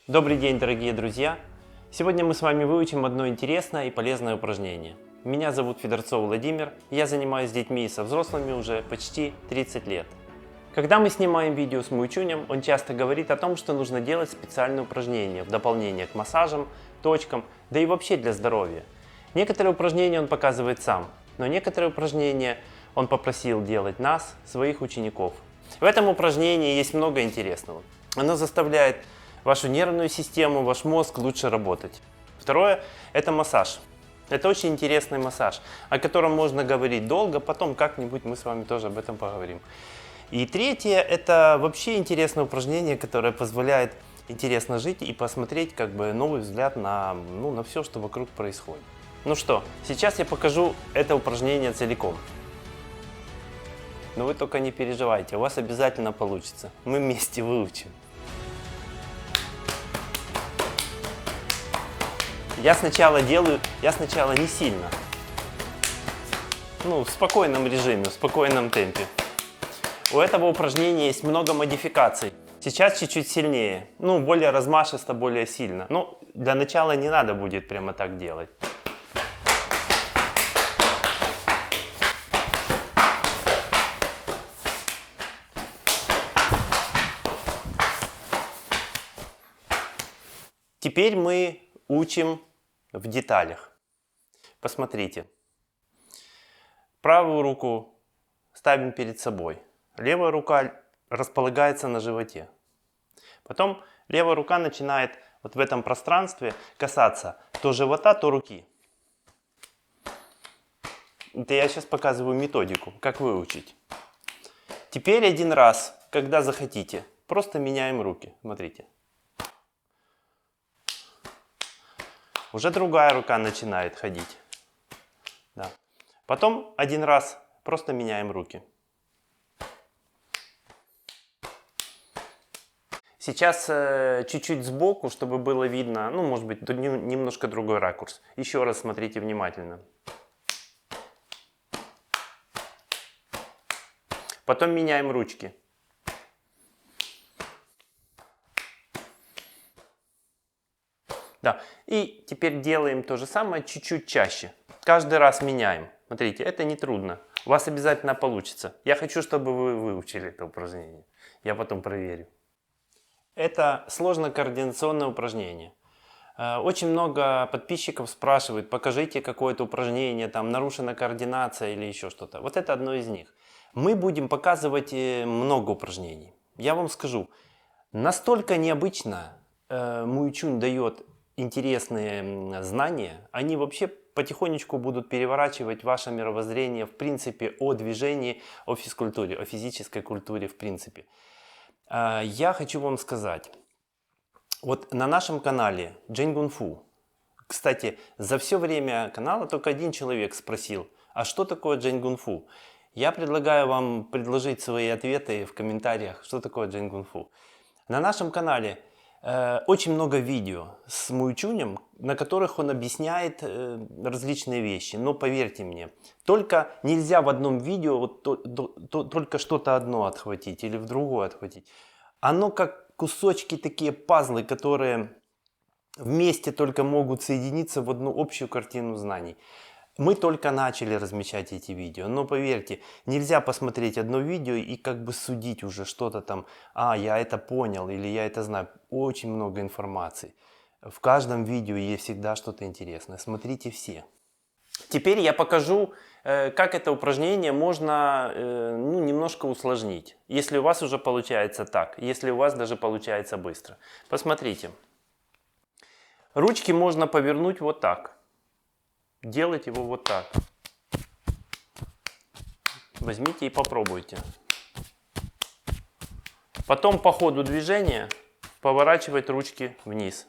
Добрый день, дорогие друзья! Сегодня мы с вами выучим одно интересное и полезное упражнение. Меня зовут Федорцов Владимир, я занимаюсь с детьми и со взрослыми уже почти 30 лет. Когда мы снимаем видео с Муйчунем, он часто говорит о том, что нужно делать специальные упражнения в дополнение к массажам, точкам, да и вообще для здоровья. Некоторые упражнения он показывает сам, но некоторые упражнения он попросил делать нас, своих учеников. В этом упражнении есть много интересного. Оно заставляет вашу нервную систему, ваш мозг лучше работать. Второе – это массаж. Это очень интересный массаж, о котором можно говорить долго, потом как-нибудь мы с вами тоже об этом поговорим. И третье – это вообще интересное упражнение, которое позволяет интересно жить и посмотреть новый взгляд на все, что вокруг происходит. Ну что, сейчас я покажу это упражнение целиком. Но вы только не переживайте, у вас обязательно получится. Мы вместе выучим. Я сначала не сильно. В спокойном режиме, в спокойном темпе. У этого упражнения есть много модификаций. Сейчас чуть-чуть сильнее, более размашисто, более сильно. Для начала не надо будет прямо так делать. Теперь мы учим в деталях. Посмотрите. Правую руку ставим перед собой. Левая рука располагается на животе. Потом левая рука начинает в этом пространстве касаться то живота, то руки. Это я сейчас показываю методику, как выучить. Теперь один раз, когда захотите, просто меняем руки. Смотрите. Уже другая рука начинает ходить. Да. Потом один раз просто меняем руки. Сейчас чуть-чуть сбоку, чтобы было видно, может быть, тут немножко другой ракурс. Еще раз смотрите внимательно. Потом меняем ручки. Да. И теперь делаем то же самое чуть-чуть чаще. Каждый раз меняем. Смотрите, это не трудно. У вас обязательно получится. Я хочу, чтобы вы выучили это упражнение. Я потом проверю. Это сложно-координационное упражнение. Очень много подписчиков спрашивают, покажите какое-то упражнение, там нарушена координация или еще что-то. Вот это одно из них. Мы будем показывать много упражнений. Я вам скажу, настолько необычно Муйчунь дает интересные знания, они вообще потихонечку будут переворачивать ваше мировоззрение в принципе о движении, о физкультуре, о физической культуре в принципе. Я хочу вам сказать, вот на нашем канале Джень Гун Фу, кстати, за все время канала только один человек спросил, а что такое Джень Гун Фу? Я предлагаю вам предложить свои ответы в комментариях, что такое Джень Гун Фу. На нашем канале очень много видео с Муйчунем, на которых он объясняет различные вещи. Но поверьте мне, только нельзя в одном видео только что-то одно отхватить или в другое отхватить. Оно как кусочки, такие пазлы, которые вместе только могут соединиться в одну общую картину знаний. Мы только начали размещать эти видео, но поверьте, нельзя посмотреть одно видео и судить уже что-то там, я это понял или я это знаю. Очень много информации. В каждом видео есть всегда что-то интересное. Смотрите все. Теперь я покажу, как это упражнение можно немножко усложнить. Если у вас уже получается так, если у вас даже получается быстро. Посмотрите. Ручки можно повернуть вот так. Делать его вот так. Возьмите и попробуйте. Потом по ходу движения поворачивать ручки вниз.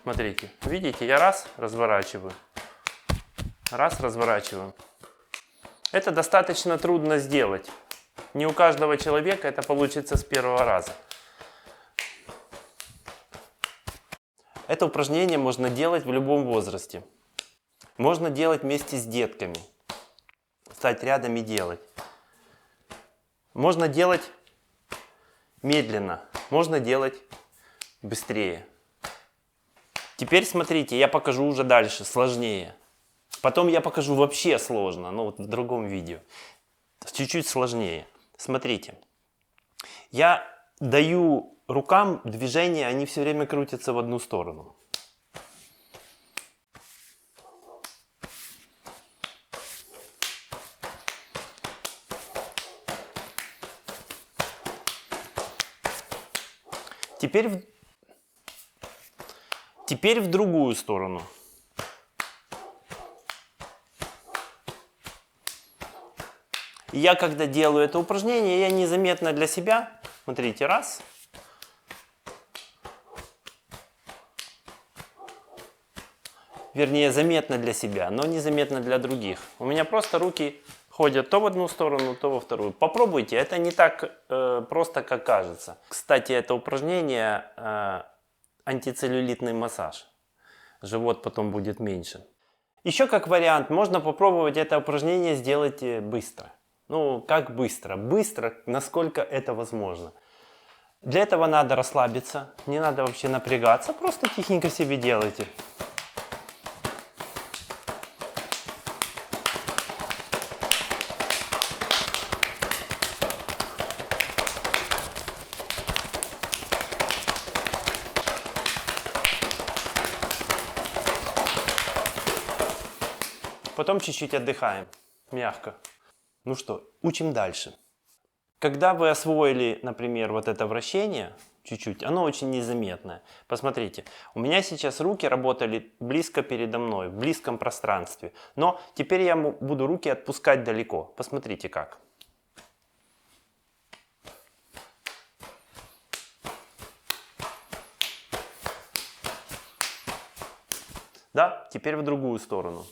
Смотрите, видите, я раз разворачиваю, раз разворачиваю. Это достаточно трудно сделать. Не у каждого человека это получится с первого раза. Это упражнение можно делать в любом возрасте. Можно делать вместе с детками. Стать рядом и делать. Можно делать медленно, можно делать быстрее. Теперь смотрите, я покажу уже дальше, сложнее. Потом я покажу вообще сложно, но вот в другом видео. Чуть-чуть сложнее. Смотрите. Я даю рукам движения, они все время крутятся в одну сторону. Теперь в другую сторону. Я когда делаю это упражнение, я незаметно для себя, смотрите, раз. Вернее, заметно для себя, но незаметно для других. У меня просто руки ходят то в одну сторону, то во вторую. Попробуйте, это не так просто, как кажется. Кстати, это упражнение антицеллюлитный массаж. Живот потом будет меньше. Еще как вариант, можно попробовать это упражнение сделать быстро. Ну, как быстро? Быстро, насколько это возможно. Для этого надо расслабиться, не надо вообще напрягаться, просто тихенько себе делайте. Потом чуть-чуть отдыхаем, мягко. Ну что, учим дальше. Когда вы освоили, например, вот это вращение, чуть-чуть, оно очень незаметное. Посмотрите, у меня сейчас руки работали близко передо мной, в близком пространстве. Но теперь я буду руки отпускать далеко. Посмотрите как. Да, теперь в другую сторону.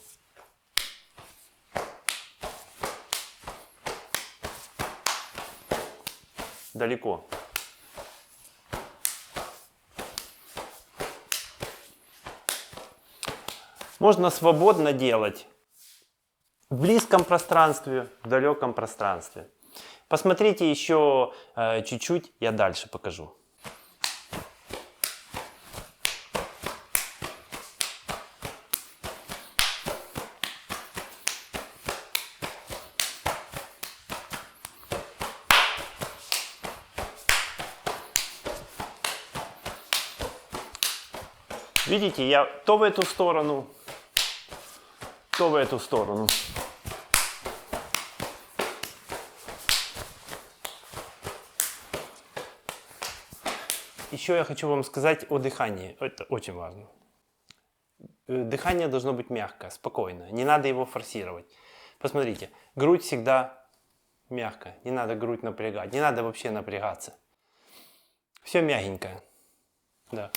Далеко. Можно свободно делать в близком пространстве, в далеком пространстве. Посмотрите еще чуть-чуть, я дальше покажу. Видите, я то в эту сторону, то в эту сторону. Еще я хочу вам сказать о дыхании. Это очень важно. Дыхание должно быть мягкое, спокойное. Не надо его форсировать. Посмотрите, грудь всегда мягко. Не надо грудь напрягать. Не надо вообще напрягаться. Все мягенькое. Да.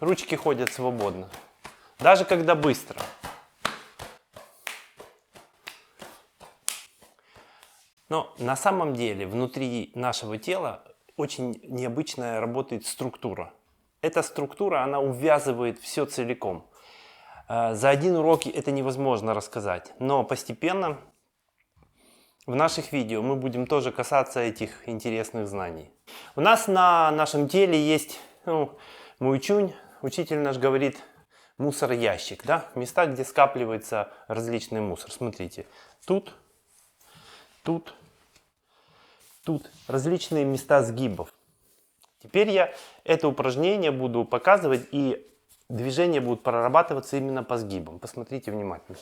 Ручки ходят свободно. Даже когда быстро. Но на самом деле внутри нашего тела очень необычная работает структура. Эта структура, она увязывает все целиком. За один урок это невозможно рассказать. Но постепенно в наших видео мы будем тоже касаться этих интересных знаний. У нас на нашем теле есть муйчунь. Учитель наш говорит мусор-ящик, да? Места, где скапливается различный мусор. Смотрите, тут различные места сгибов. Теперь я это упражнение буду показывать, и движения будут прорабатываться именно по сгибам. Посмотрите внимательно.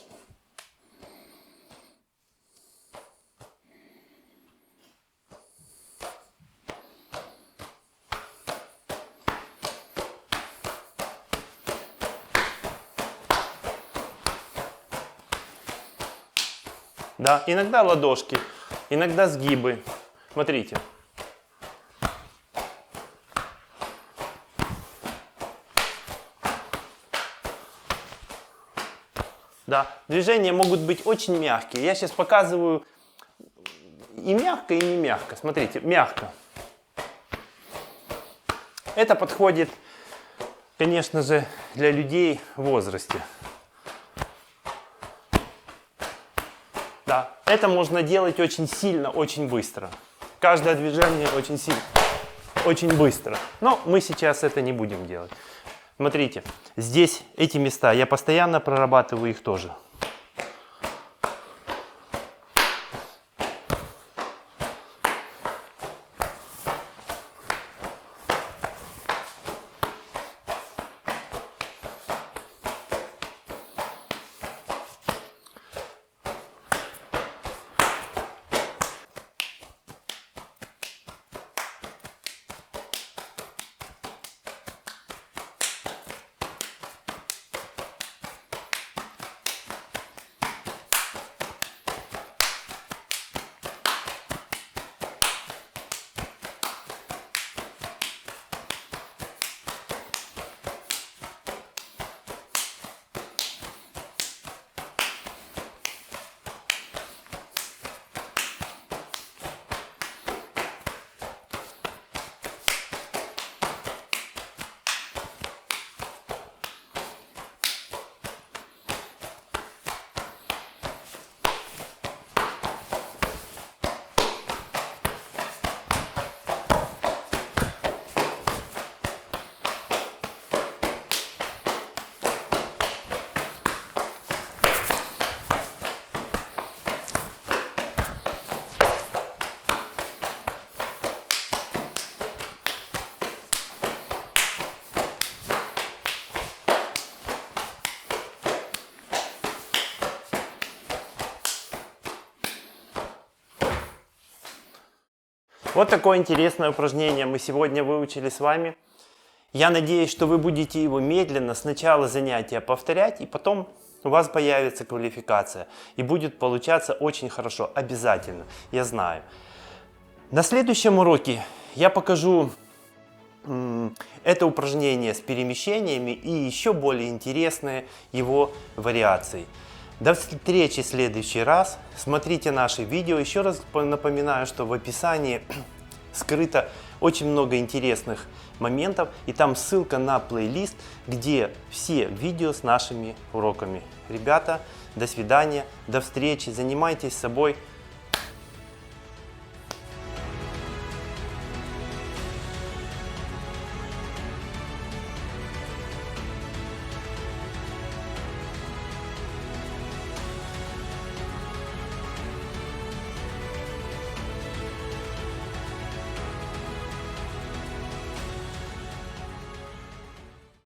Да, иногда ладошки, иногда сгибы. Смотрите. Да, движения могут быть очень мягкие. Я сейчас показываю и мягко, и не мягко. Смотрите, мягко. Это подходит, конечно же, для людей в возрасте. Да, это можно делать очень сильно, очень быстро. Каждое движение очень сильно. очень быстро. Но мы сейчас это не будем делать. Смотрите, здесь эти места, я постоянно прорабатываю их тоже. Вот такое интересное упражнение мы сегодня выучили с вами. Я надеюсь, что вы будете его медленно с начала занятия повторять, и потом у вас появится квалификация. И будет получаться очень хорошо, обязательно, я знаю. На следующем уроке я покажу это упражнение с перемещениями и еще более интересные его вариации. До встречи в следующий раз. Смотрите наши видео. Еще раз напоминаю, что в описании скрыто очень много интересных моментов. И там ссылка на плейлист, где все видео с нашими уроками. Ребята, до свидания, до встречи. Занимайтесь собой.